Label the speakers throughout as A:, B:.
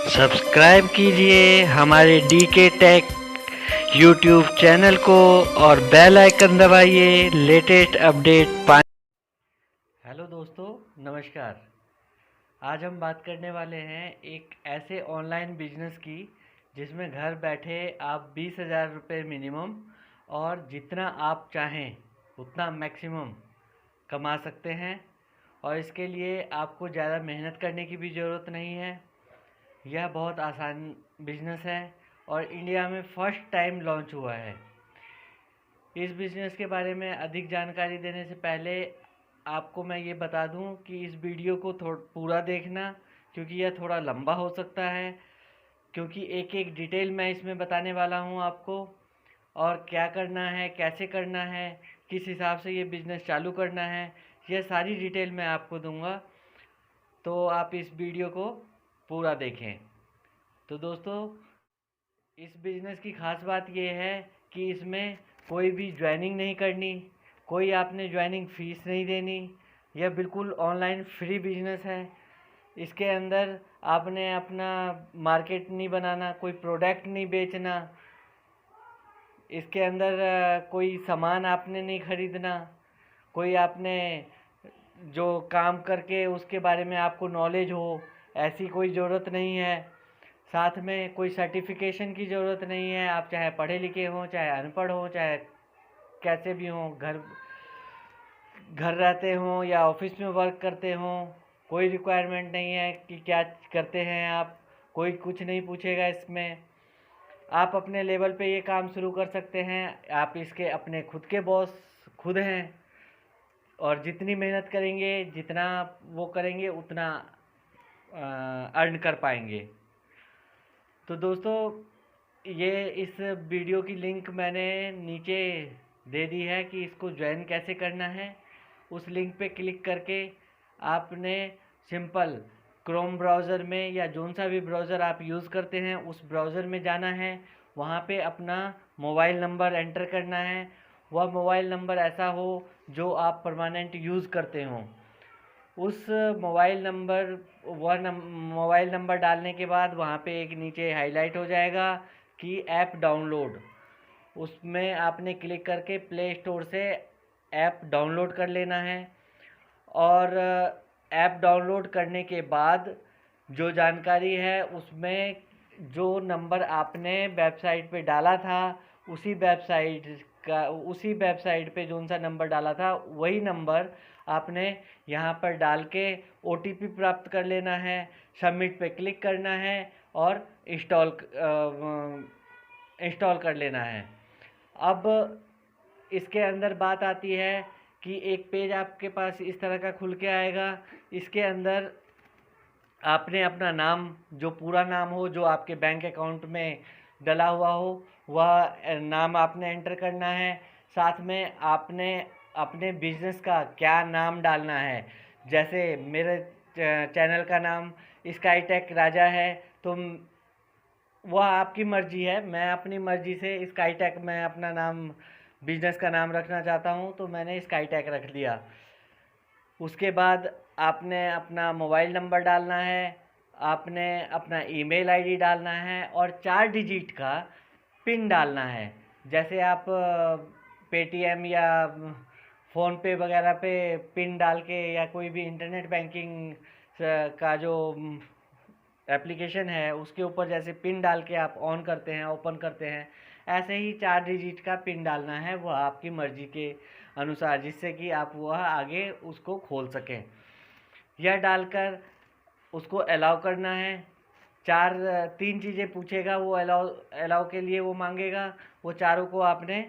A: Subscribe कीजिए हमारे DK take YouTube channel को और बेल आइकन दबाइए लेटेस्ट अपडेट पाएं। हेलो दोस्तों, नमस्कार। आज हम बात करने वाले हैं एक ऐसे ऑनलाइन बिजनेस की जिसमें घर बैठे आप 20,000 रुपये मिनिमम और जितना आप चाहें उतना मैक्सिमम कमा सकते हैं। और इसके लिए आपको ज़्यादा मेहनत करने की भी ज़रूरत नहीं है। यह बहुत आसान बिजनेस है और इंडिया में फर्स्ट टाइम लॉन्च हुआ है। इस बिज़नेस के बारे में अधिक जानकारी देने से पहले आपको मैं ये बता दूं कि इस वीडियो को पूरा देखना, क्योंकि यह थोड़ा लंबा हो सकता है, क्योंकि एक एक डिटेल मैं इसमें बताने वाला हूं आपको। और क्या करना है, कैसे करना है, किस हिसाब से ये बिज़नेस चालू करना है, यह सारी डिटेल मैं आपको दूंगा। तो आप इस वीडियो को पूरा देखें। तो दोस्तों, इस बिज़नेस की ख़ास बात यह है कि इसमें कोई भी ज्वाइनिंग नहीं करनी, कोई आपने ज्वाइनिंग फ़ीस नहीं देनी। यह बिल्कुल ऑनलाइन फ्री बिज़नेस है। इसके अंदर आपने अपना मार्केट नहीं बनाना, कोई प्रोडक्ट नहीं बेचना, इसके अंदर कोई सामान आपने नहीं खरीदना, कोई आपने जो काम करके उसके बारे में आपको नॉलेज हो, ऐसी कोई ज़रूरत नहीं है। साथ में कोई सर्टिफिकेशन की ज़रूरत नहीं है। आप चाहे पढ़े लिखे हों, चाहे अनपढ़ हों, चाहे कैसे भी हों, घर रहते हों या ऑफिस में वर्क करते हों, कोई रिक्वायरमेंट नहीं है कि क्या करते हैं आप। कोई कुछ नहीं पूछेगा इसमें। आप अपने लेवल पे ये काम शुरू कर सकते हैं। आप इसके अपने खुद के बॉस खुद हैं और जितनी मेहनत करेंगे, जितना वो करेंगे, उतना अर्न कर पाएंगे। तो दोस्तों, ये इस वीडियो की लिंक मैंने नीचे दे दी है कि इसको ज्वाइन कैसे करना है। उस लिंक पे क्लिक करके आपने सिंपल क्रोम ब्राउज़र में या जोन सा भी ब्राउज़र आप यूज़ करते हैं उस ब्राउज़र में जाना है। वहाँ पे अपना मोबाइल नंबर एंटर करना है। वह मोबाइल नंबर ऐसा हो जो आप परमानेंट यूज़ करते हों। उस मोबाइल नंबर डालने के बाद वहाँ पे एक नीचे हाईलाइट हो जाएगा कि ऐप डाउनलोड। उसमें आपने क्लिक करके प्ले स्टोर से ऐप डाउनलोड कर लेना है। और ऐप डाउनलोड करने के बाद जो जानकारी है उसमें जो नंबर आपने वेबसाइट पे डाला था, उसी वेबसाइट पे जो सा नंबर डाला था वही नंबर आपने यहाँ पर डाल के OTP प्राप्त कर लेना है। सबमिट पे क्लिक करना है और इंस्टॉल कर लेना है। अब इसके अंदर बात आती है कि एक पेज आपके पास इस तरह का खुल के आएगा। इसके अंदर आपने अपना नाम, जो पूरा नाम हो, जो आपके बैंक अकाउंट में डला हुआ हो, वह नाम आपने एंटर करना है। साथ में आपने अपने बिजनेस का क्या नाम डालना है। जैसे मेरे चैनल का नाम स्काई टेक राजा है, तो वह आपकी मर्जी है। मैं अपनी मर्जी से स्काई टेक में अपना नाम, बिजनेस का नाम रखना चाहता हूँ, तो मैंने स्काई टेक रख लिया। उसके बाद आपने अपना मोबाइल नंबर डालना है, आपने अपना ईमेल आईडी डालना है और 4 डिजिट का पिन डालना है। जैसे आप पेटीएम या फ़ोनपे वगैरह पे पिन डाल के, या कोई भी इंटरनेट बैंकिंग का जो एप्लीकेशन है उसके ऊपर जैसे पिन डाल के आप ऑन करते हैं, ओपन करते हैं, ऐसे ही 4 डिजिट का पिन डालना है। वह आपकी मर्ज़ी के अनुसार, जिससे कि आप वह आगे उसको खोल सकें। यह डालकर उसको अलाउ करना है। 3 चीज़ें पूछेगा वो, अलाउ के लिए वो मांगेगा। वो चारों को आपने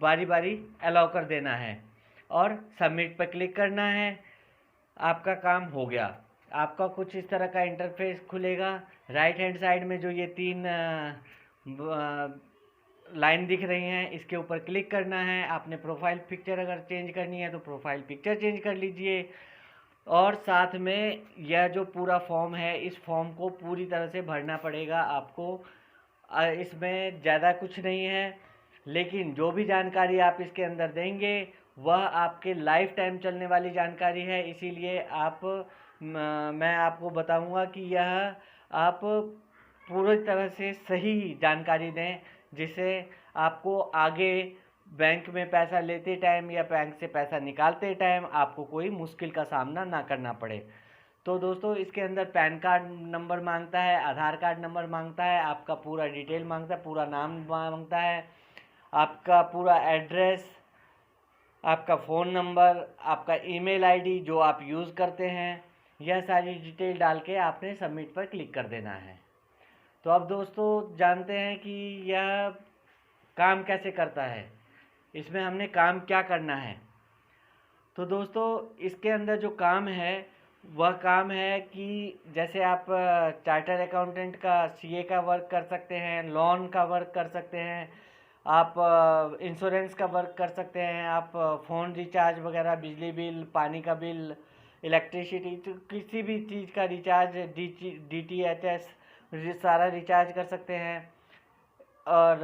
A: बारी बारी अलाउ कर देना है और सबमिट पर क्लिक करना है। आपका काम हो गया। आपका कुछ इस तरह का इंटरफेस खुलेगा। राइट हैंड साइड में जो ये 3 लाइन दिख रही हैं, इसके ऊपर क्लिक करना है। आपने प्रोफाइल पिक्चर अगर चेंज करनी है तो प्रोफाइल पिक्चर चेंज कर लीजिए। और साथ में यह जो पूरा फॉर्म है, इस फॉर्म को पूरी तरह से भरना पड़ेगा आपको। इसमें ज़्यादा कुछ नहीं है, लेकिन जो भी जानकारी आप इसके अंदर देंगे वह आपके लाइफ टाइम चलने वाली जानकारी है। इसीलिए मैं आपको बताऊंगा कि यह आप पूरी तरह से सही जानकारी दें, जिससे आपको आगे बैंक में पैसा लेते टाइम या बैंक से पैसा निकालते टाइम आपको कोई मुश्किल का सामना ना करना पड़े। तो दोस्तों, इसके अंदर पैन कार्ड नंबर मांगता है, आधार कार्ड नंबर मांगता है, आपका पूरा डिटेल मांगता है, पूरा नाम मांगता है, आपका पूरा एड्रेस, आपका फ़ोन नंबर, आपका ईमेल आईडी जो आप यूज़ करते हैं, यह सारी डिटेल डाल के आपने सबमिट पर क्लिक कर देना है। तो अब दोस्तों जानते हैं कि यह काम कैसे करता है, इसमें हमने काम क्या करना है। तो दोस्तों, इसके अंदर जो काम है वह काम है कि जैसे आप चार्टर अकाउंटेंट का, सीए का वर्क कर सकते हैं, लोन का वर्क कर सकते हैं, आप इंश्योरेंस का वर्क कर सकते हैं, आप फ़ोन रिचार्ज वगैरह, बिजली बिल, पानी का बिल, इलेक्ट्रिसिटी, तो किसी भी चीज़ का रिचार्ज, DTH सारा रिचार्ज कर सकते हैं। और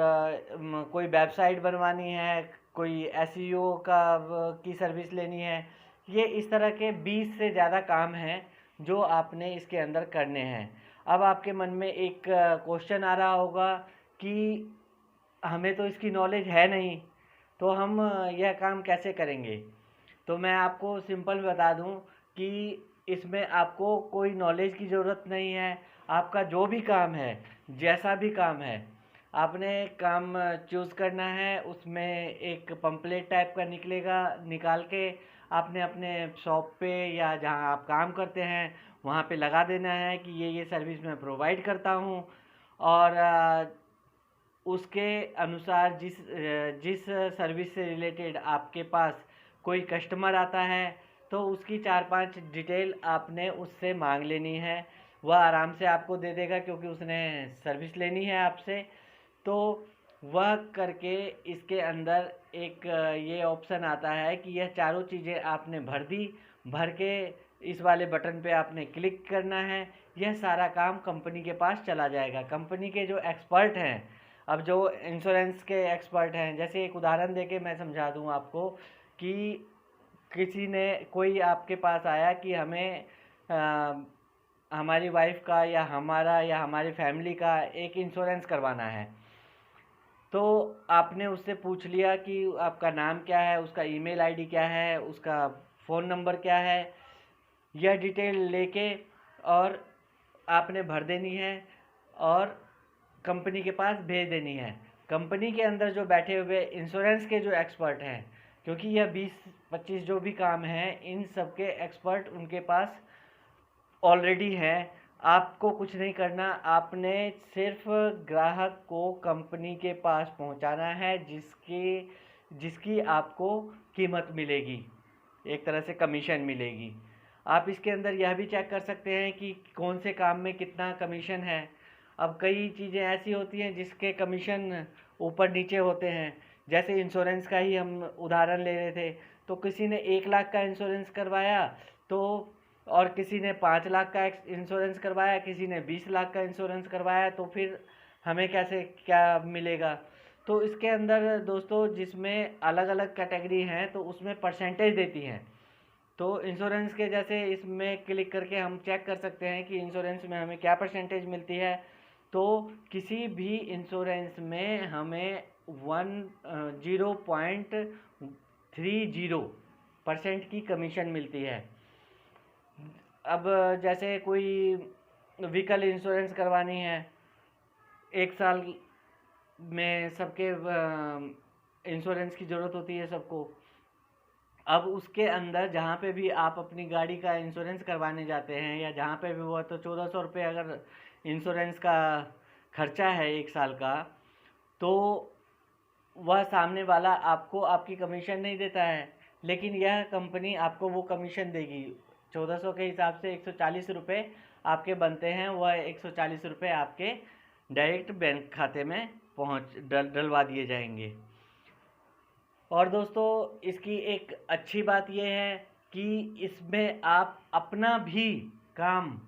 A: कोई वेबसाइट बनवानी है, कोई एसईओ की सर्विस लेनी है, ये इस तरह के 20 से ज़्यादा काम हैं जो आपने इसके अंदर करने हैं। अब आपके मन में एक क्वेश्चन आ रहा होगा कि हमें तो इसकी नॉलेज है नहीं, तो हम यह काम कैसे करेंगे। तो मैं आपको सिंपल बता दूं कि इसमें आपको कोई नॉलेज की ज़रूरत नहीं है। आपका जो भी काम है, जैसा भी काम है, आपने काम चूज़ करना है। उसमें एक पम्पलेट टाइप का निकलेगा, निकाल के आपने अपने शॉप पे या जहां आप काम करते हैं वहां पे लगा देना है कि ये सर्विस मैं प्रोवाइड करता हूं। और उसके अनुसार जिस सर्विस से रिलेटेड आपके पास कोई कस्टमर आता है तो उसकी 4-5 डिटेल आपने उससे मांग लेनी है। वह आराम से आपको दे देगा क्योंकि उसने सर्विस लेनी है आपसे। तो वह करके इसके अंदर एक ये ऑप्शन आता है कि यह चारों चीज़ें आपने भर दी, भर के इस वाले बटन पे आपने क्लिक करना है। यह सारा काम कंपनी के पास चला जाएगा। कंपनी के जो एक्सपर्ट हैं, अब जो इंश्योरेंस के एक्सपर्ट हैं, जैसे एक उदाहरण देके मैं समझा दूं आपको कि कोई आपके पास आया कि हमें हमारी वाइफ का या हमारी फैमिली का एक इंश्योरेंस करवाना है। तो आपने उससे पूछ लिया कि आपका नाम क्या है, उसका ईमेल आईडी क्या है, उसका फ़ोन नंबर क्या है, यह डिटेल लेके और आपने भर देनी है और कंपनी के पास भेज देनी है। कंपनी के अंदर जो बैठे हुए इंश्योरेंस के जो एक्सपर्ट हैं, क्योंकि यह 20-25 जो भी काम हैं इन सब के एक्सपर्ट उनके पास ऑलरेडी हैं। आपको कुछ नहीं करना, आपने सिर्फ ग्राहक को कंपनी के पास पहुंचाना है जिसकी आपको कीमत मिलेगी, एक तरह से कमीशन मिलेगी। आप इसके अंदर यह भी चेक कर सकते हैं कि कौन से काम में कितना कमीशन है। अब कई चीज़ें ऐसी होती हैं जिसके कमीशन ऊपर नीचे होते हैं। जैसे इंश्योरेंस का ही हम उदाहरण ले रहे थे, तो किसी ने 1 लाख का इंश्योरेंस करवाया तो और किसी ने 5 लाख का इंश्योरेंस करवाया, किसी ने 20 लाख का इंश्योरेंस करवाया, तो फिर हमें कैसे क्या मिलेगा। तो इसके अंदर दोस्तों जिसमें अलग अलग कैटेगरी हैं तो उसमें परसेंटेज देती हैं। तो इंश्योरेंस के जैसे इसमें क्लिक करके हम चेक कर सकते हैं कि इंश्योरेंस में हमें क्या परसेंटेज मिलती है। तो किसी भी इंश्योरेंस में हमें 0.30% की कमीशन मिलती है। अब जैसे कोई व्हीकल इंश्योरेंस करवानी है, 1 साल में सबके इंश्योरेंस की ज़रूरत होती है सबको। अब उसके अंदर जहाँ पे भी आप अपनी गाड़ी का इंश्योरेंस करवाने जाते हैं या जहाँ पे भी वो, तो 1400 रुपये अगर इंश्योरेंस का खर्चा है 1 साल का, तो वह सामने वाला आपको आपकी कमीशन नहीं देता है, लेकिन यह कंपनी आपको वो कमीशन देगी। 1400 के हिसाब से 140 रुपये आपके बनते हैं, वह 140 रुपये आपके डायरेक्ट बैंक खाते में डलवा दिए जाएंगे। और दोस्तों इसकी एक अच्छी बात यह है कि इसमें आप अपना भी काम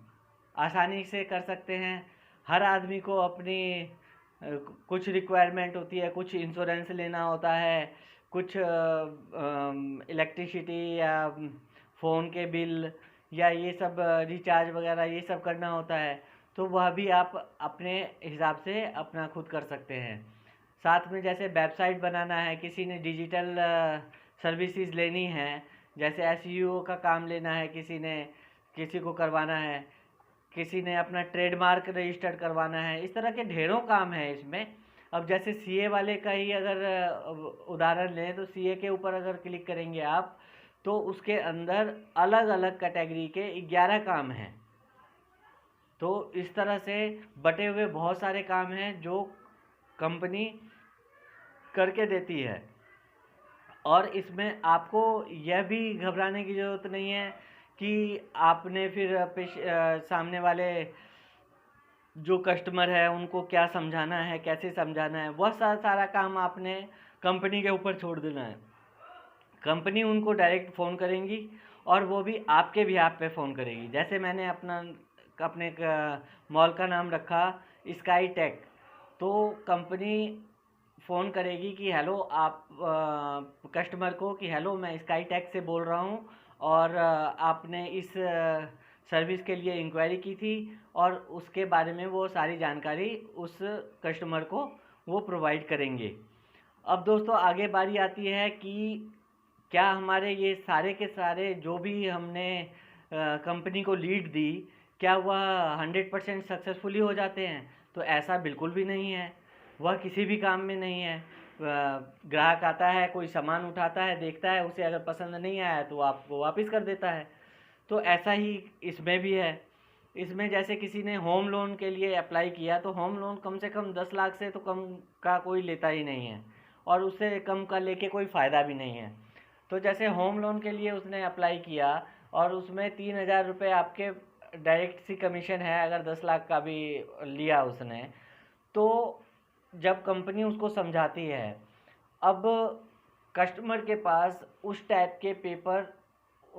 A: आसानी से कर सकते हैं। हर आदमी को अपनी कुछ रिक्वायरमेंट होती है, कुछ इंश्योरेंस लेना होता है, कुछ इलेक्ट्रिसिटी या फ़ोन के बिल या ये सब रिचार्ज वगैरह ये सब करना होता है। तो वह भी आप अपने हिसाब से अपना खुद कर सकते हैं। साथ में जैसे वेबसाइट बनाना है, किसी ने डिजिटल सर्विसेज लेनी है, जैसे एसईओ का काम लेना है, किसी को करवाना है, किसी ने अपना ट्रेडमार्क रजिस्टर करवाना है, इस तरह के ढेरों काम है इसमें। अब जैसे सीए वाले का ही अगर उदाहरण लें तो सीए के ऊपर अगर क्लिक करेंगे आप तो उसके अंदर अलग अलग कैटेगरी के 11 काम हैं। तो इस तरह से बटे हुए बहुत सारे काम हैं जो कंपनी करके देती है। और इसमें आपको यह भी घबराने की ज़रूरत नहीं है कि आपने फिर सामने वाले जो कस्टमर है उनको क्या समझाना है, कैसे समझाना है, वह सारा काम आपने कंपनी के ऊपर छोड़ देना है। कंपनी उनको डायरेक्ट फ़ोन करेंगी और वो भी आपके बिहाफ पे फ़ोन करेगी। जैसे मैंने अपने मॉल का नाम रखा स्काई टेक, तो कंपनी फ़ोन करेगी कि हेलो आप कस्टमर को कि हेलो मैं स्काई टेक से बोल रहा हूँ और आपने इस सर्विस के लिए इंक्वायरी की थी, और उसके बारे में वो सारी जानकारी उस कस्टमर को वो प्रोवाइड करेंगे। अब दोस्तों आगे बारी आती है कि क्या हमारे ये सारे के सारे जो भी हमने कंपनी को लीड दी, क्या वह 100% सक्सेसफुली हो जाते हैं? तो ऐसा बिल्कुल भी नहीं है। वह किसी भी काम में नहीं है। ग्राहक आता है, कोई सामान उठाता है, देखता है, उसे अगर पसंद नहीं आया तो आपको वापस कर देता है। तो ऐसा ही इसमें भी है। इसमें जैसे किसी ने होम लोन के लिए अप्लाई किया तो होम लोन कम से कम 10 लाख से तो कम का कोई लेता ही नहीं है, और उससे कम का लेके कोई फ़ायदा भी नहीं है। तो जैसे होम लोन के लिए उसने अप्लाई किया और उसमें 3,000 रुपये आपके डायरेक्ट सी कमीशन है, अगर 10 लाख का भी लिया उसने, तो जब कंपनी उसको समझाती है, अब कस्टमर के पास उस टाइप के पेपर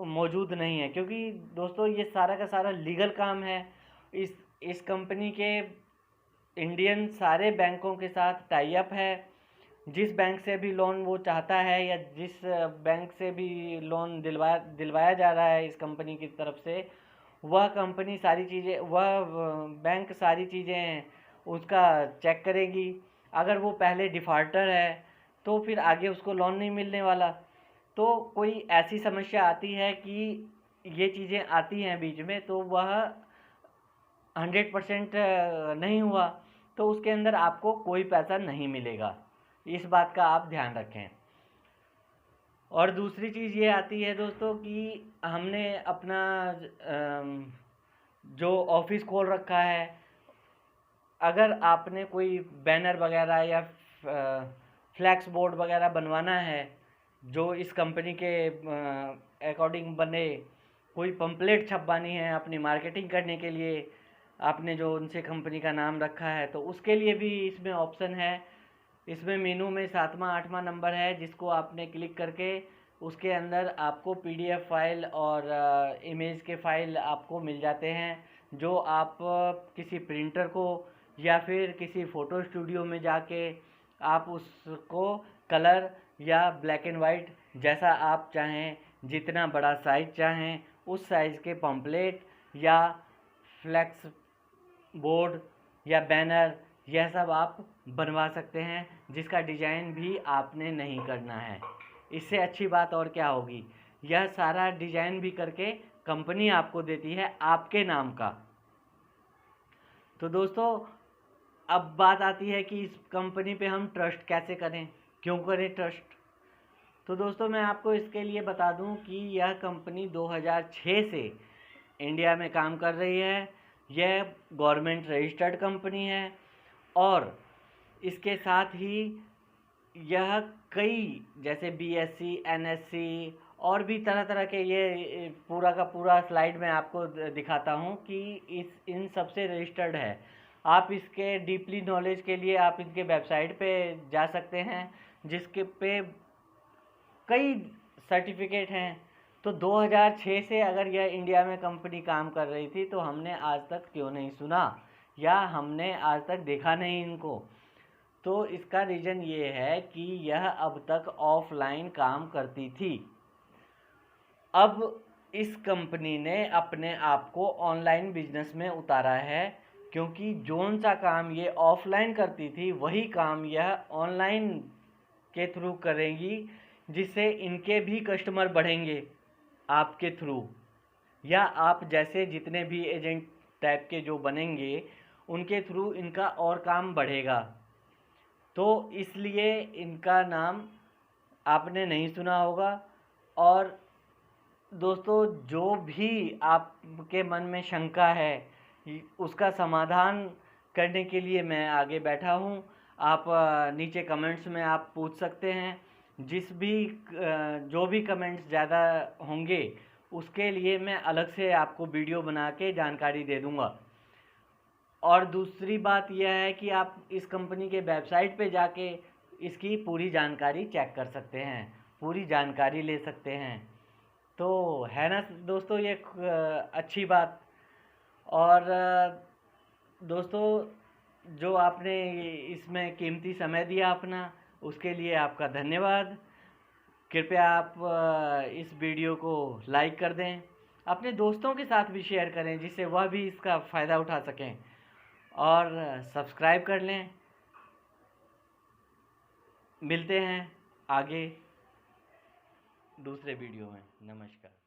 A: मौजूद नहीं है, क्योंकि दोस्तों ये सारा का सारा लीगल काम है। इस कंपनी के इंडियन सारे बैंकों के साथ टाई अप है। जिस बैंक से भी लोन वो चाहता है या जिस बैंक से भी लोन दिलवाया जा रहा है इस कंपनी की तरफ से, वह कंपनी सारी चीज़ें, वह बैंक सारी चीज़ें उसका चेक करेगी। अगर वो पहले डिफ़ॉल्टर है तो फिर आगे उसको लोन नहीं मिलने वाला। तो कोई ऐसी समस्या आती है कि ये चीज़ें आती हैं बीच में, तो वह 100% नहीं हुआ तो उसके अंदर आपको कोई पैसा नहीं मिलेगा। इस बात का आप ध्यान रखें। और दूसरी चीज़ ये आती है दोस्तों कि हमने अपना जो ऑफिस खोल रखा है, अगर आपने कोई बैनर वगैरह या फ्लैक्स बोर्ड वगैरह बनवाना है जो इस कंपनी के अकॉर्डिंग बने, कोई पंपलेट छपवानी है अपनी मार्केटिंग करने के लिए, आपने जो उनसे कंपनी का नाम रखा है, तो उसके लिए भी इसमें ऑप्शन है। इसमें मेनू में 7वां 8वां नंबर है, जिसको आपने क्लिक करके उसके अंदर आपको पीडीएफ फाइल और इमेज के फाइल आपको मिल जाते हैं, जो आप किसी प्रिंटर को या फिर किसी फ़ोटो स्टूडियो में जाके आप उसको कलर या ब्लैक एंड वाइट जैसा आप चाहें, जितना बड़ा साइज़ चाहें उस साइज़ के पम्पलेट या फ्लैक्स बोर्ड या बैनर, यह सब आप बनवा सकते हैं, जिसका डिज़ाइन भी आपने नहीं करना है। इससे अच्छी बात और क्या होगी? यह सारा डिज़ाइन भी करके कंपनी आपको देती है आपके नाम का। तो दोस्तों अब बात आती है कि इस कंपनी पे हम ट्रस्ट कैसे करें, क्यों करें ट्रस्ट? तो दोस्तों मैं आपको इसके लिए बता दूं कि यह कंपनी 2006 से इंडिया में काम कर रही है। यह गवर्नमेंट रजिस्टर्ड कंपनी है और इसके साथ ही यह कई जैसे बीएससी, एनएससी और भी तरह तरह के, ये पूरा का पूरा स्लाइड में आपको दिखाता हूँ कि इन सब से रजिस्टर्ड है। आप इसके डीपली नॉलेज के लिए आप इनके वेबसाइट पे जा सकते हैं, जिसके पे कई सर्टिफिकेट हैं। तो 2006 से अगर यह इंडिया में कंपनी काम कर रही थी तो हमने आज तक क्यों नहीं सुना या हमने आज तक देखा नहीं इनको? तो इसका रीज़न ये है कि यह अब तक ऑफलाइन काम करती थी। अब इस कंपनी ने अपने आप को ऑनलाइन बिजनेस में उतारा है, क्योंकि जोन सा काम ये ऑफलाइन करती थी वही काम यह ऑनलाइन के थ्रू करेंगी, जिससे इनके भी कस्टमर बढ़ेंगे आपके थ्रू, या आप जैसे जितने भी एजेंट टाइप के जो बनेंगे उनके थ्रू इनका और काम बढ़ेगा। तो इसलिए इनका नाम आपने नहीं सुना होगा। और दोस्तों, जो भी आपके मन में शंका है उसका समाधान करने के लिए मैं आगे बैठा हूँ। आप नीचे कमेंट्स में आप पूछ सकते हैं। जो भी कमेंट्स ज़्यादा होंगे उसके लिए मैं अलग से आपको वीडियो बना के जानकारी दे दूँगा। और दूसरी बात यह है कि आप इस कंपनी के वेबसाइट पे जाके इसकी पूरी जानकारी चेक कर सकते हैं, पूरी जानकारी ले सकते हैं। तो है ना दोस्तों ये अच्छी बात। और दोस्तों, जो आपने इसमें कीमती समय दिया अपना, उसके लिए आपका धन्यवाद। कृपया आप इस वीडियो को लाइक कर दें, अपने दोस्तों के साथ भी शेयर करें जिससे वह भी इसका फ़ायदा उठा सकें, और सब्सक्राइब कर लें। मिलते हैं आगे दूसरे वीडियो में। नमस्कार।